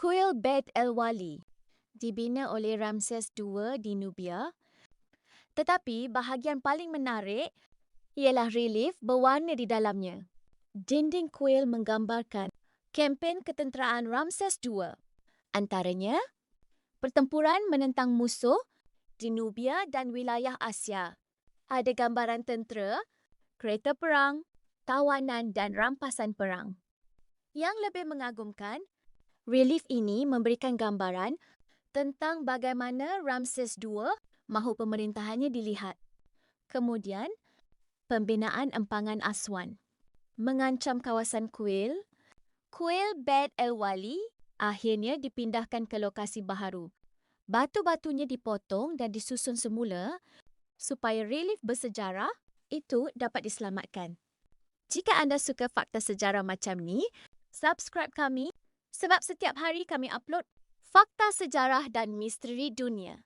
Kuil Beit El Wali dibina oleh Ramses II di Nubia. Tetapi bahagian paling menarik ialah relief berwarna di dalamnya. Dinding kuil menggambarkan kempen ketenteraan Ramses II. Antaranya, pertempuran menentang musuh di Nubia dan wilayah Asia. Ada gambaran tentera, kereta perang, tawanan dan rampasan perang. Yang lebih mengagumkan, relief ini memberikan gambaran tentang bagaimana Ramses II mahu pemerintahannya dilihat. Kemudian, pembinaan empangan Aswan mengancam kawasan kuil. Kuil Beit El Wali akhirnya dipindahkan ke lokasi baharu. Batu-batunya dipotong dan disusun semula supaya relief bersejarah itu dapat diselamatkan. Jika anda suka fakta sejarah macam ni, subscribe kami sebab setiap hari kami upload fakta sejarah dan misteri dunia.